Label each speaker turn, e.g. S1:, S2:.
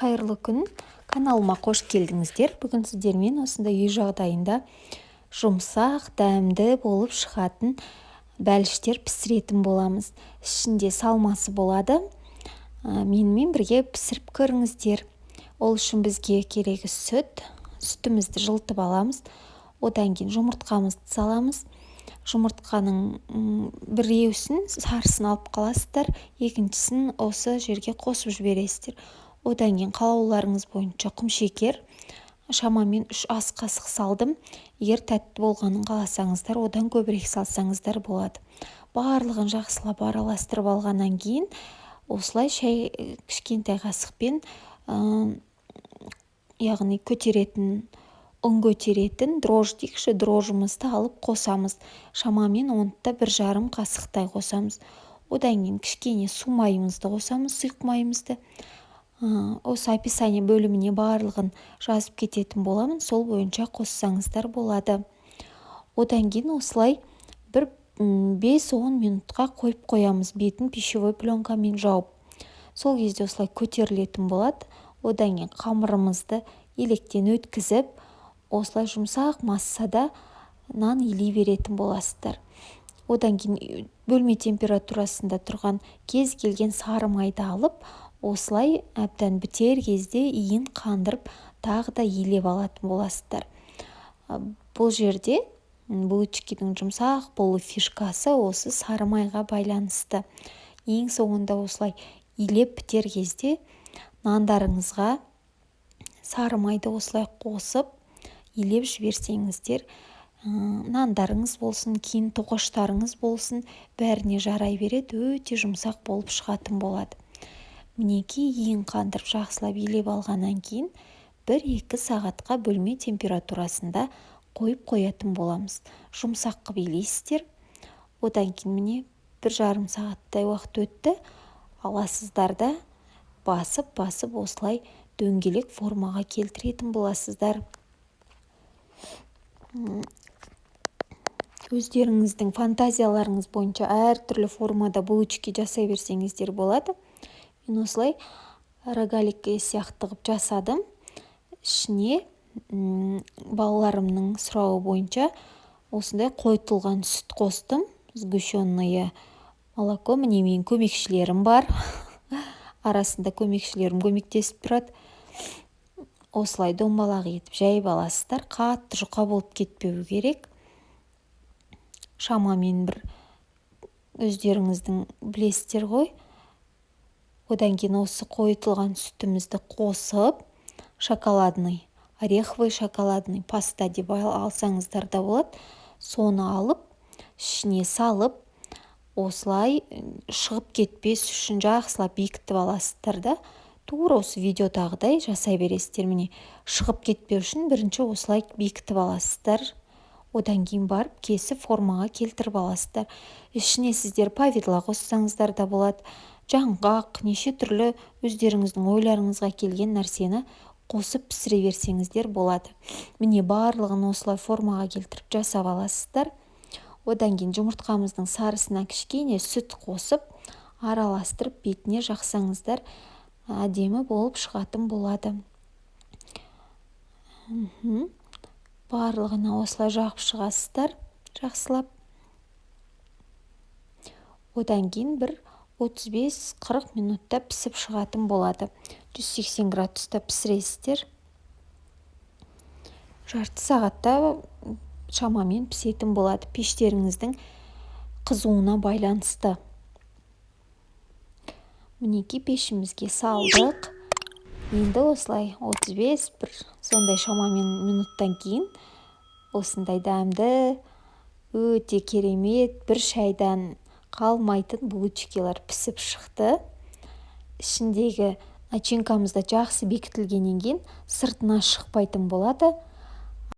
S1: Қайырлы күн, каналыма қош келдіңіздер. Бүгін сіздермен осындай үй жағдайында жұмсақ, дәмді болып шығатын бәліштер пісіретін боламыз. Ішінде салмасы болады. Менімен бірге пісіріп көріңіздер. Ол үшін бізге керегі сүтімізді жылытып аламыз. Одан кейін жұмыртқамызды саламыз. Жұмыртқаның біреусін сарысын алып қаласыздар, екіншісін осы жерге қосып жібересіздер. Одан кейін қалауларыңыз бойынша құмшекер шамамен 3 ас қасық салдым. Егер тәтті болғанын қаласаңыздар, одан көбірек салсаңыздар болады. Барлығын жақсылап араластырып алғаннан кейін осылай кішкентай қасықпен яғни ұн көтеретін дрож дейікші, дрожымызды алып қосамыз. Шамамен онда 1,5 қасықтай қосамыз. Одан кейін кішкене су майымызды қосамыз, сұйық майымызды. Осы описание бөліміне барлығын жазып кететін боламын, сол бойынша қоссаңыздар болады. Одан кейін осылай 5-10 минутқа қойып қоямыз, бетін пищевой пленкамен жауып. Сол кезде осылай көтерілетін болады. Одан кейін қамырымызды електен өткізіп, осылай жұмсақ массада нан илей беретін боласыздар. Одан кейін бөлме температурасында тұрған кез келген сары майды алып, осылай әбден бітер кезде иін қандырып, тағы да илеп алатын боласыздар. Бұл жерде булочканың жұмсақ болу фишкасы осы сары майға байланысты. Ең соңында осылай илеп бітер кезде нандарыңызға сары майды осылай қосып, илеп жіберсеңіздер, нандарыңыз болсын, кейін тоқаштарыңыз болсын, бәріне жарай береді, өте жұмсақ болып шығатын болады. Мінекей ең қандырып жақсылап илеп алғаннан кейін 1-2 сағатқа бөлме температурасында қойып қоятын боламыз. Жұмсақ қып илейсіздер. Одан кейін міне 1,5 сағаттай уақыт өтті. Аласыздар да басып осылай дөңгелек формаға келтіретін боласыздар. Өздеріңіздің фантазияларыңыз бойынша әртүрлі формада булочка жасай берсеңіздер болады. Мен осылай рогалик сияқты қылып жасадым. Ішіне балаларымның сұрауы бойынша осындай қойытылған сүт қостым. Сгущенное молоко. Міне менің көмекшілерім бар. Арасында көмекшілерім көмектесіп тұрады. Осылай домбалақ етіп жайып аласыздар. Қатты жұқа болып кетпеу керек. Шамамен өздеріңіздің білесіздер ғой. Одан кейін осы қойытылған сүтімізді қосып, ореховый шоколадный паста деп алсаңыздар да болады. Соны алып, ішіне салып, осылай шығып кетпес үшін жақсылап бекітіп аласыздар да, тура осы видеодағыдай жасай бересіздер. Міне, шығып кетпеу үшін бірінші осылай бекітіп аласыздар. Одан кейін барып кесіп формаға келтіріп аласыздар. Ішіне сіздер повидла қоссаңыздар да болады. Жаңғақ, неше түрлі өздеріңіздің ойларыңызға келген нәрсені қосып пісіре берсеңіздер болады. Міне барлығын осылай формаға келтіріп жасап аласыздар. Одан кейін жұмыртқамыздың сарысына кішкене сүт қосып, араластырып бетіне жақсаңыздар, әдемі болып шығатын болады. Барлығына осылай жағып шығасыздар, жақсылап. Одан кейін 35-40 минутта пісіп шығатын болады. 180 градуста пісіресіздер. Жарты сағатта шамамен пісетін болады, пештеріңіздің қызуына байланысты. Мінекей пешімізге салдық. Енді осылай 35 сондай шамамен минуттан кейін осындай дәмді, өте керемет, бір шайдан қалмайтын булочкалар пісіп шықты. Ішіндегі начинкамыз да жақсы бекітілгеннен кейін сыртына шықпайтын болады.